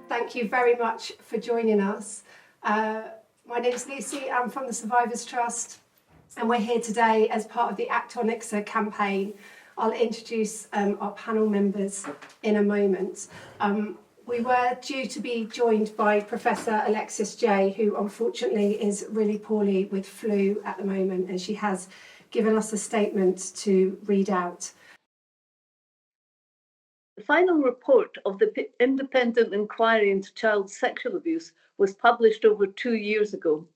Thank you very much for joining us. My name is Lucy, I'm from the Survivors Trust, and we're here today as part of the Act On IICSA campaign. I'll introduce our panel members in a moment. We were due to be joined by Professor Alexis Jay, who unfortunately is really poorly with flu at the moment, and she has given us a statement to read out. The final report of the independent inquiry into child sexual abuse was published over 2 years ago.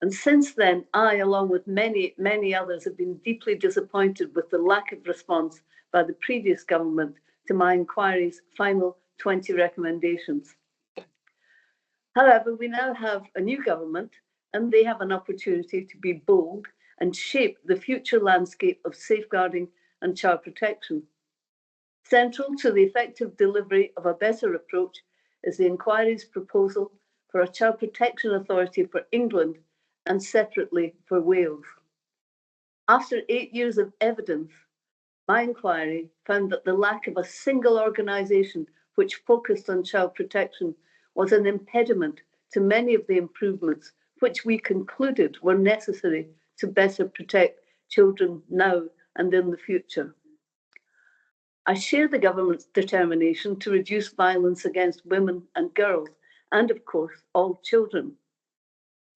And since then, I, along with many, many others, have been deeply disappointed with the lack of response by the previous government to my inquiry's final 20 recommendations. However, we now have a new government, and they have an opportunity to be bold and shape the future landscape of safeguarding and child protection. Central to the effective delivery of a better approach is the inquiry's proposal for a child protection authority for England and separately for Wales. After 8 years of evidence, my inquiry found that the lack of a single organisation which focused on child protection was an impediment to many of the improvements which we concluded were necessary to better protect children now and in the future. I share the government's determination to reduce violence against women and girls, and of course, all children.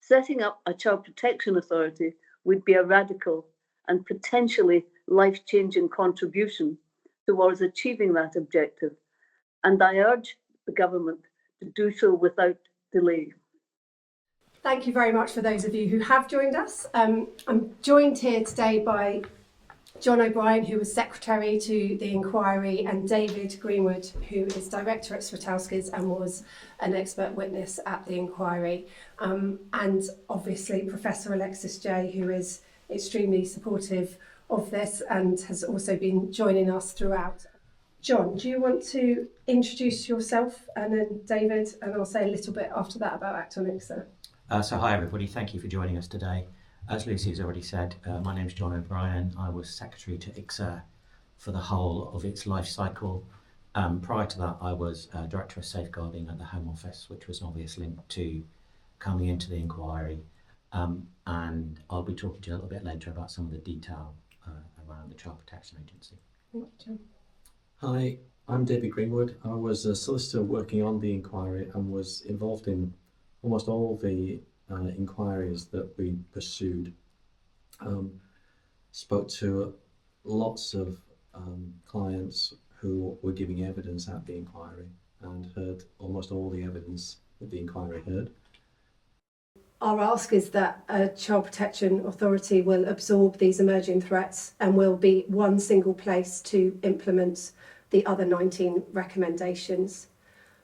Setting up a child protection authority would be a radical and potentially life-changing contribution towards achieving that objective, and I urge the government to do so without delay. Thank you very much for those of you who have joined us. I'm joined here today by John O'Brien, who was Secretary to the inquiry, and David Greenwood, who is Director at Swiatkowski's and was an expert witness at the inquiry, and obviously Professor Alexis Jay, who is extremely supportive of this and has also been joining us throughout. John, do you want to introduce yourself, and then David, and I'll say a little bit after that about Act On IICSA. So hi everybody, thank you for joining us today. As Lucy has already said, my name's John O'Brien. I was Secretary to IICSA for the whole of its life cycle. Prior to that, I was Director of Safeguarding at the Home Office, which was an obvious link to coming into the inquiry. And I'll be talking to you a little bit later about some of the detail around the Child Protection Agency. Thank you, John. Hi, I'm David Greenwood. I was a solicitor working on the inquiry and was involved in almost all the inquiries that we pursued. Spoke to lots of clients who were giving evidence at the inquiry and heard almost all the evidence that the inquiry heard. Our ask is that a Child Protection Authority will absorb these emerging threats and will be one single place to implement the other 19 recommendations.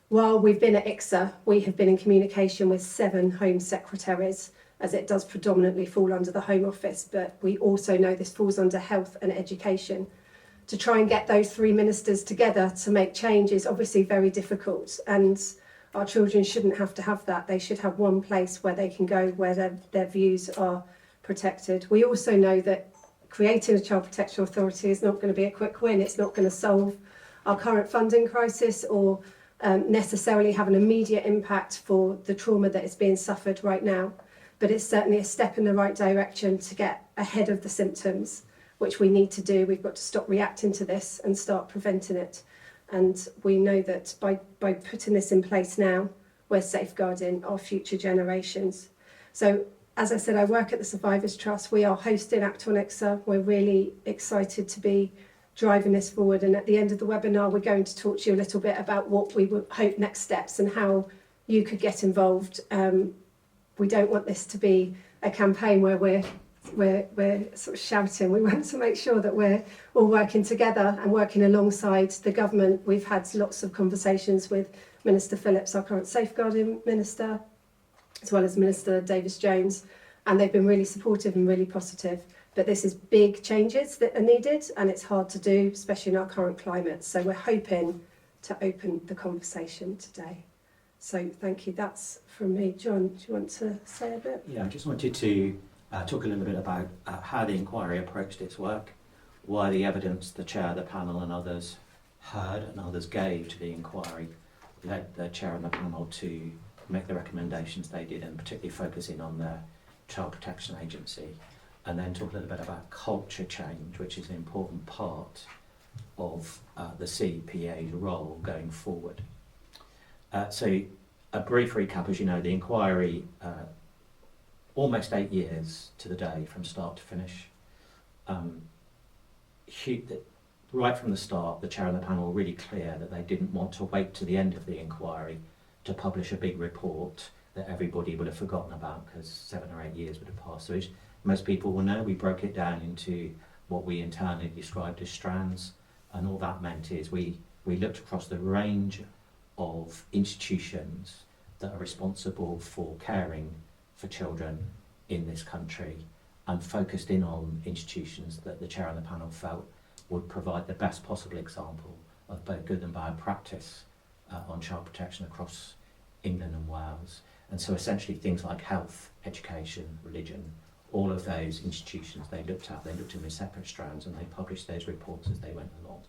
While we've been at IICSA, we have been in communication with 7 Home Secretaries, as it does predominantly fall under the Home Office, but we also know this falls under Health and Education. To try and get those 3 ministers together to make change is obviously very difficult, and our children shouldn't have to have that. They should have one place where they can go where their views are protected. We also know that creating a Child Protection Authority is not going to be a quick win. It's not going to solve our current funding crisis or necessarily have an immediate impact for the trauma that is being suffered right now, but it's certainly a step in the right direction to get ahead of the symptoms, which we need to do. We've got to stop reacting to this and start preventing it. And we know that by putting this in place now, we're safeguarding our future generations. So, as I said, I work at the Survivors Trust. We are hosting Act On IICSA. We're really excited to be driving this forward, and at the end of the webinar we're going to talk to you a little bit about what we would hope next steps and how you could get involved. We don't want this to be a campaign where we're sort of shouting. We want to make sure that we're all working together and working alongside the government. We've had lots of conversations with Minister Phillips, our current safeguarding minister, as well as Minister Davies-Jones, and they've been really supportive and really positive. But this is big changes that are needed, and it's hard to do, especially in our current climate. So we're hoping to open the conversation today. So thank you. That's from me. John, do you want to say a bit? Yeah, I just wanted to talk a little bit about how the inquiry approached its work. why the evidence the chair of the panel and others heard and others gave to the inquiry led the chair of the panel to make the recommendations they did, and particularly focusing on the Child Protection Agency, and then talk a little bit about culture change, which is an important part of the CPA's role going forward. So a brief recap, as you know, the inquiry, almost 8 years to the day from start to finish. Right from the start, the chair of the panel were really clear that they didn't want to wait to the end of the inquiry to publish a big report that everybody would have forgotten about, because 7 or 8 years would have passed. So as most people will know, we broke it down into what we internally described as strands, and all that meant is we looked across the range of institutions that are responsible for caring for children in this country, and focused in on institutions that the chair of the panel felt would provide the best possible example of both good and bad practice on child protection across England and Wales. And so essentially things like health, education, religion, all of those institutions they looked at in separate strands, and they published those reports as they went along.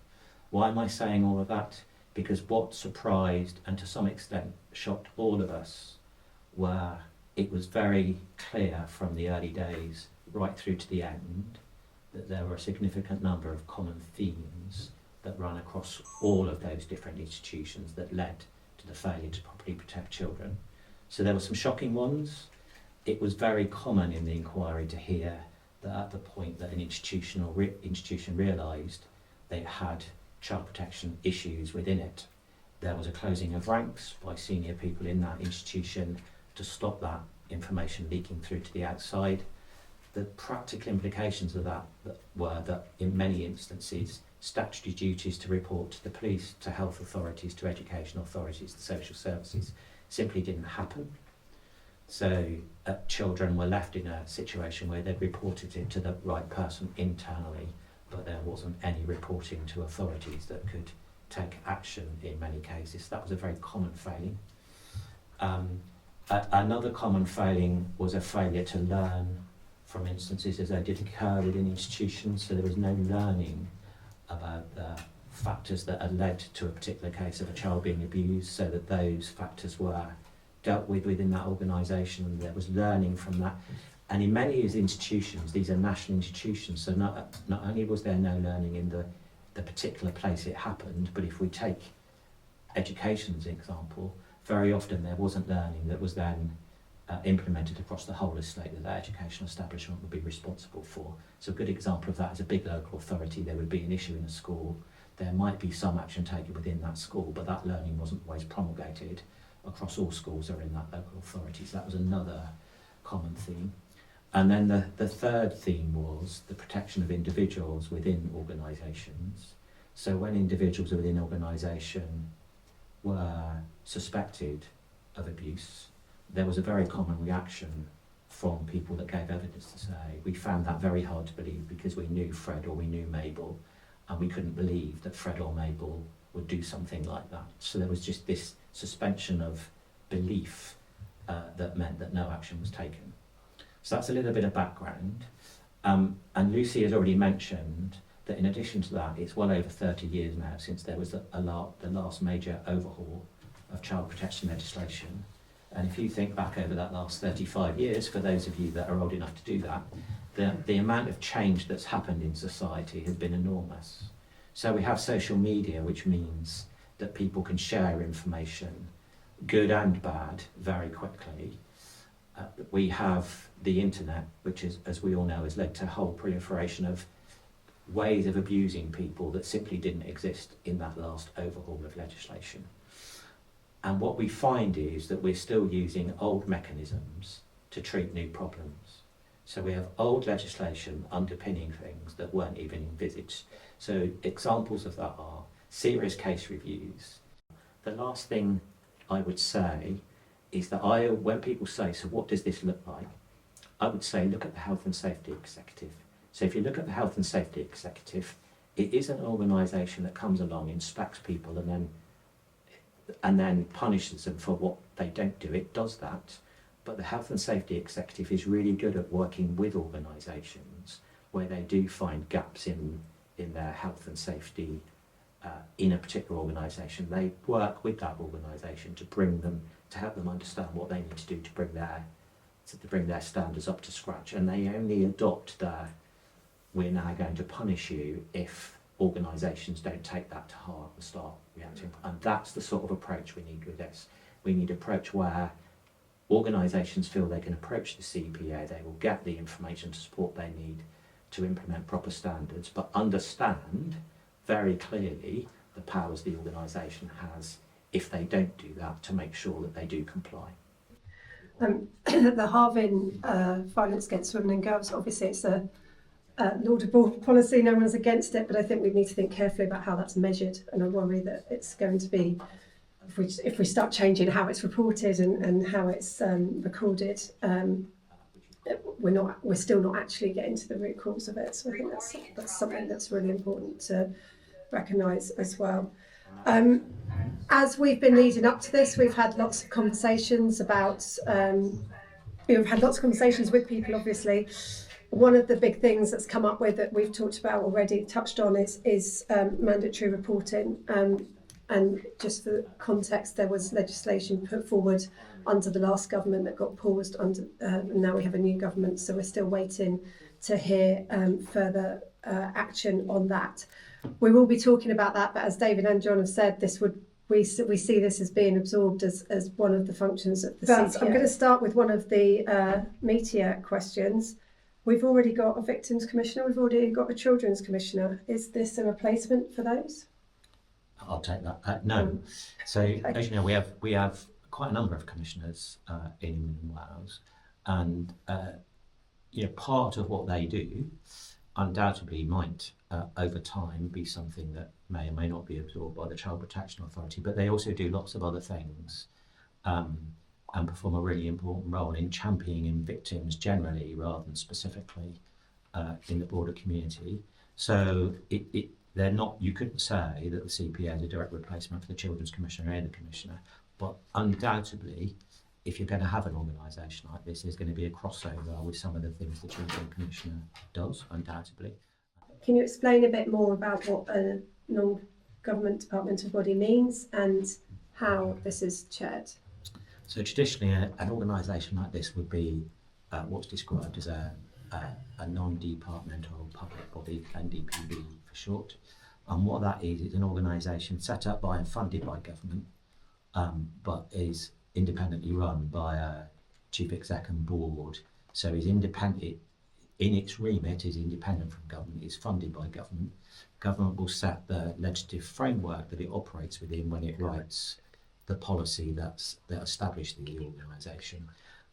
Why am I saying all of that? Because what surprised and to some extent shocked all of us were it was very clear from the early days right through to the end that there were a significant number of common themes that run across all of those different institutions that led to the failure to properly protect children. So there were some shocking ones. It was very common in the inquiry to hear that at the point that an institution realised they had child protection issues within it, there was a closing of ranks by senior people in that institution to stop that information leaking through to the outside. The practical implications of that were that in many instances statutory duties to report to the police, to health authorities, to education authorities, to social services simply didn't happen. So children were left in a situation where they'd reported it to the right person internally, but there wasn't any reporting to authorities that could take action in many cases. That was a very common failing. Another common failing was a failure to learn from instances as they did occur within institutions, so there was no learning about the factors that had led to a particular case of a child being abused, so that those factors were dealt with within that organisation, and there was learning from that. And in many of these institutions, these are national institutions, so not only was there no learning in the particular place it happened, but if we take education as an example, very often there wasn't learning that was then implemented across the whole estate that that educational establishment would be responsible for. So a good example of that is a big local authority. There would be an issue in a school. There might be some action taken within that school, but that learning wasn't always promulgated across all schools or in that local authority. So that was another common theme. And then the third theme was the protection of individuals within organisations. So when individuals within organisation were suspected of abuse, there was a very common reaction from people that gave evidence to say, we found that very hard to believe because we knew Fred or we knew Mabel, and we couldn't believe that Fred or Mabel would do something like that. So there was just this suspension of belief that meant that no action was taken. So that's a little bit of background. And Lucy has already mentioned that in addition to that, it's well over 30 years now since there was the last major overhaul of child protection legislation. And if you think back over that last 35 years, for those of you that are old enough to do that, the amount of change that's happened in society has been enormous. So we have social media, which means that people can share information, good and bad, very quickly. We have the internet, which is, as we all know, has led to a whole proliferation of ways of abusing people that simply didn't exist in that last overhaul of legislation. And what we find is that we're still using old mechanisms to treat new problems. So we have old legislation underpinning things that weren't even envisaged. So examples of that are serious case reviews. The last thing I would say is that when people say, so what does this look like? I would say, look at the Health and Safety Executive. So if you look at the Health and Safety Executive, it is an organisation that comes along, inspects people, and then punishes them for what they don't do. It does that. But the Health and Safety Executive is really good at working with organisations where they do find gaps in in their health and safety in a particular organisation, they work with that organisation to help them understand what they need to do to bring their standards up to scratch, and they only adopt we're now going to punish you if organisations don't take that to heart and start reacting. And that's the sort of approach we need with this. We need an approach where organisations feel they can approach the CPA, they will get the information and support they need to implement proper standards, but understand very clearly the powers the organisation has if they don't do that, to make sure that they do comply. The halving violence against women and girls, obviously it's a laudable policy, no one's against it, but I think we need to think carefully about how that's measured, and I worry that it's going to be, if we start changing how it's reported and how it's recorded, we're still not actually getting to the root cause of it. So I think that's something that's really important to recognise as well. As we've been leading up to this, we've had lots of conversations about, we've had lots of conversations with people, obviously. One of the big things that's come up with that we've talked about already, touched on, is mandatory reporting. And just for context, there was legislation put forward under the last government that got paused, and now we have a new government, so we're still waiting to hear further action on that. We will be talking about that, but as David and John have said, we see this as being absorbed as one of the functions of the CPA. I'm going to start with one of the meatier questions. We've already got a victims commissioner, we've already got a children's commissioner. Is this a replacement for those? I'll take that. No. So as you know, we have quite a number of commissioners in England and Wales, and part of what they do undoubtedly might over time be something that may or may not be absorbed by the Child Protection Authority, but they also do lots of other things and perform a really important role in championing victims generally rather than specifically in the broader community. So they're not, you couldn't say that the CPA is a direct replacement for the Children's Commissioner or any Commissioner, but undoubtedly, if you're going to have an organisation like this, there's going to be a crossover with some of the things the Children's Commissioner does, undoubtedly. Can you explain a bit more about what a non-government departmental body means and how this is chaired? So traditionally, an organisation like this would be what's described as a non-departmental public body, NDPB for short. And what that is an organisation set up by and funded by government, but is independently run by a chief exec and board. So is independent in its remit, is independent from government, is funded by government. Government will set the legislative framework that it operates within when it writes the policy that established the organisation.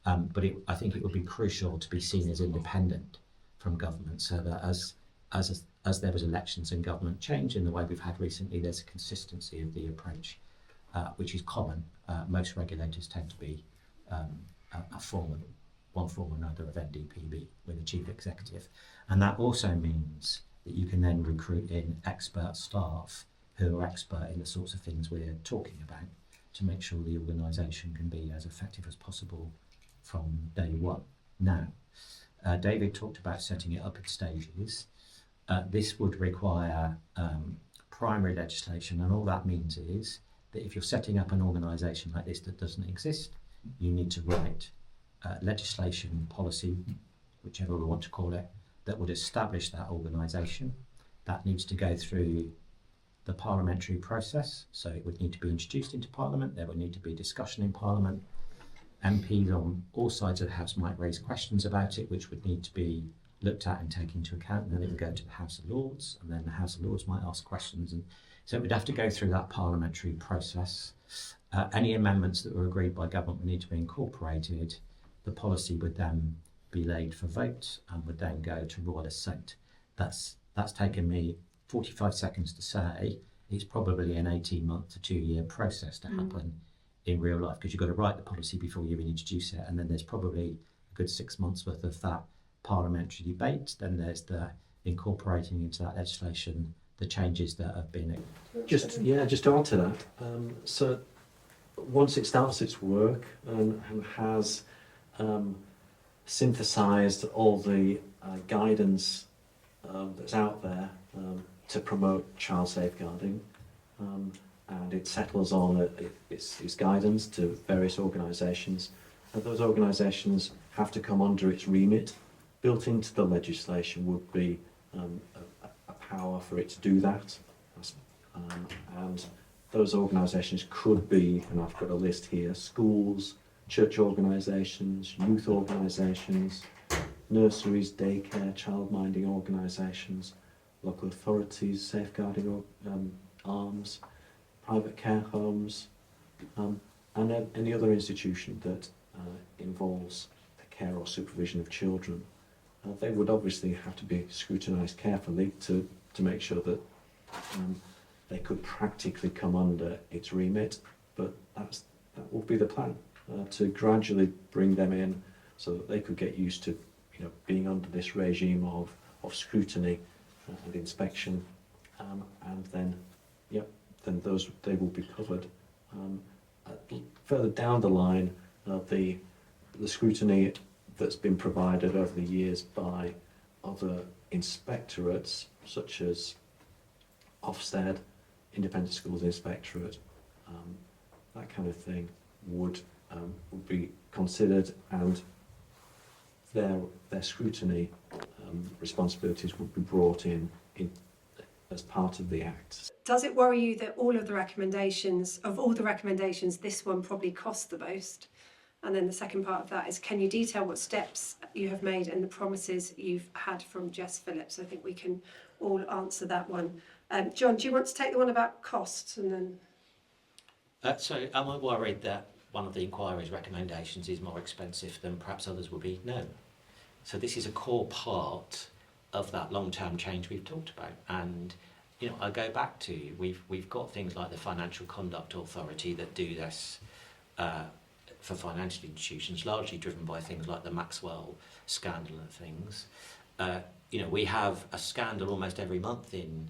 But I think it would be crucial to be seen as independent from government, so that as there was elections and government change in the way we've had recently, there's a consistency of the approach, which is common. Most regulators tend to be one form or another of NDPB with a chief executive, and that also means that you can then recruit in expert staff who are expert in the sorts of things we're talking about to make sure the organisation can be as effective as possible from day one. Now, David talked about setting it up in stages. This would require primary legislation, and all that means is that if you're setting up an organisation like this that doesn't exist, you need to write legislation, policy, whichever we want to call it, that would establish that organisation. That needs to go through the parliamentary process, so it would need to be introduced into Parliament, there would need to be discussion in Parliament. MPs on all sides of the House might raise questions about it, which would need to be looked at and taken into account, and then it would go to the House of Lords, and then the House of Lords might ask questions, and so it would have to go through that parliamentary process. Any amendments that were agreed by government would need to be incorporated. The policy would then be laid for vote and would then go to Royal Assent. That's taken me 45 seconds to say. It's probably an 18-month to 2-year process to happen in real life, because you've got to write the policy before you even introduce it, and then there's probably a good 6 months worth of that parliamentary debate. Then there's the incorporating into that legislation the changes that have been. Just to add to that, so once it starts its work and has synthesised all the guidance that's out there to promote child safeguarding, and it settles on its guidance to various organisations, and those organisations have to come under its remit. Built into the legislation would be a power for it to do that, and those organisations could be, and I've got a list here, schools, church organisations, youth organisations, nurseries, daycare, childminding organisations, local authorities, safeguarding arms, private care homes, and any other institution that involves the care or supervision of children. They would obviously have to be scrutinised carefully to make sure that they could practically come under its remit, but that will be the plan, to gradually bring them in so that they could get used to being under this regime of scrutiny and inspection, and then they will be covered. Further down the line, the scrutiny that's been provided over the years by other inspectorates, such as Ofsted, Independent Schools Inspectorate, that kind of thing, would be considered, and their scrutiny responsibilities would be brought in as part of the Act. Does it worry you that all the recommendations, this one probably costs the most? And then the second part of that is, can you detail what steps you have made and the promises you've had from Jess Phillips? I think we can all answer that one. John, do you want to take the one about costs? And then So am I worried that one of the inquiry's recommendations is more expensive than perhaps others will be? No. So this is a core part of that long-term change we've talked about, and I go back to we've got things like the Financial Conduct Authority that do this for financial institutions, largely driven by things like the Maxwell scandal and things. We have a scandal almost every month in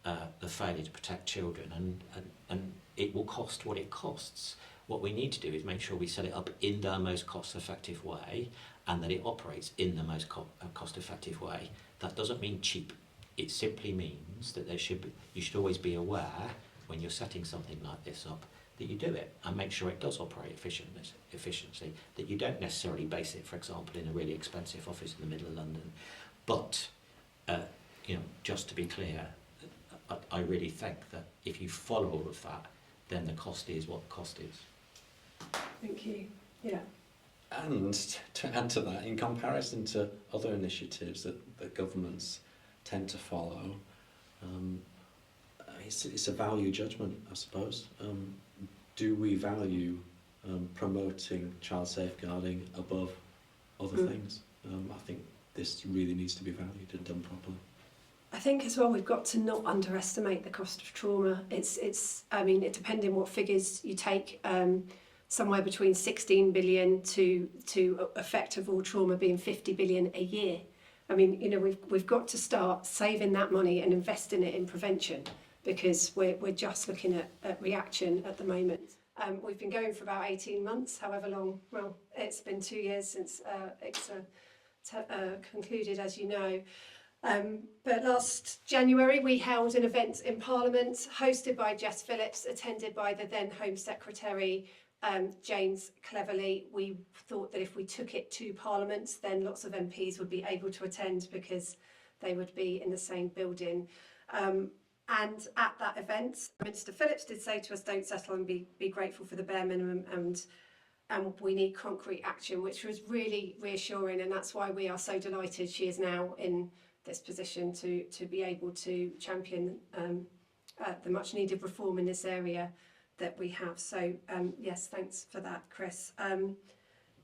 the failure to protect children, and it will cost what it costs. What we need to do is make sure we set it up in the most cost-effective way, and that it operates in the most cost-effective way. That doesn't mean cheap. It simply means that you should always be aware when you're setting something like this up that you do it and make sure it does operate efficiently, that you don't necessarily base it, for example, in a really expensive office in the middle of London. But, just to be clear, I really think that if you follow all of that, then the cost is what the cost is. thank you. Yeah. And to add to that, in comparison to other initiatives that governments tend to follow, it's a value judgment, I suppose. Do we value promoting child safeguarding above other things? I think this really needs to be valued and done properly. I think as well we've got to not underestimate the cost of trauma. It depends on what figures you take. Somewhere between 16 billion to effect of all trauma being 50 billion a year. We've got to start saving that money and investing it in prevention, because we're just looking at reaction at the moment. We've been going for about 18 months, however long. Well, it's been 2 years since IICSA concluded, as you know. But last January we held an event in Parliament hosted by Jess Phillips, attended by the then Home Secretary James Cleverly. We thought that if we took it to Parliament, then lots of MPs would be able to attend because they would be in the same building. And at that event, Minister Phillips did say to us, don't settle and be grateful for the bare minimum, and we need concrete action, which was really reassuring, and that's why we are so delighted she is now in this position to be able to champion the much needed reform in this area that we have. So yes, thanks for that, Chris.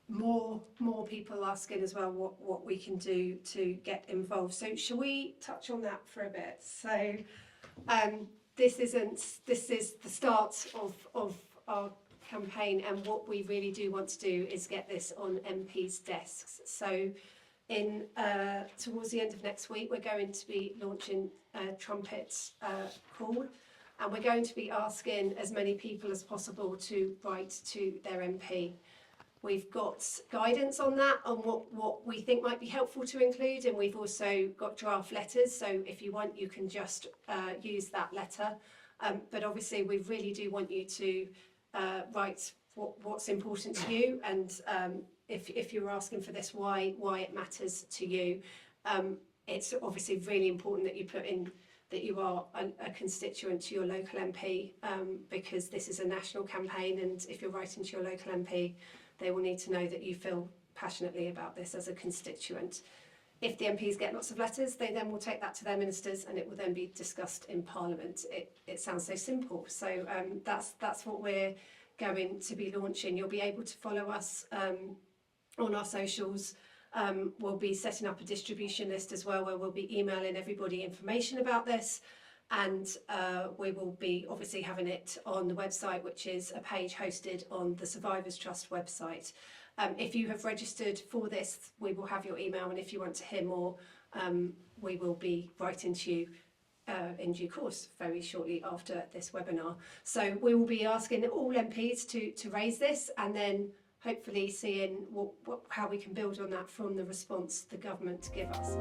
More people asking as well what we can do to get involved. So shall we touch on that for a bit? So this is the start of our campaign, and what we really do want to do is get this on MPs' desks. So towards the end of next week, we're going to be launching a trumpet call, and we're going to be asking as many people as possible to write to their MP. We've got guidance on that, on what we think might be helpful to include, and we've also got draft letters, so if you want you can just use that letter. But obviously we really do want you to write what's important to you, and if you're asking for this, why it matters to you. It's obviously really important that you put in that you are a constituent to your local MP, because this is a national campaign, and if you're writing to your local MP, they will need to know that you feel passionately about this as a constituent. If the MPs get lots of letters, they then will take that to their ministers and it will then be discussed in Parliament. It sounds so simple. So that's what we're going to be launching. You'll be able to follow us on our socials. We'll be setting up a distribution list as well, where we'll be emailing everybody information about this, and we will be obviously having it on the website, which is a page hosted on the Survivors Trust website. If you have registered for this, we will have your email, and if you want to hear more, we will be writing to you in due course very shortly after this webinar. So we will be asking all MPs to raise this, and then hopefully seeing how we can build on that from the response the government give us.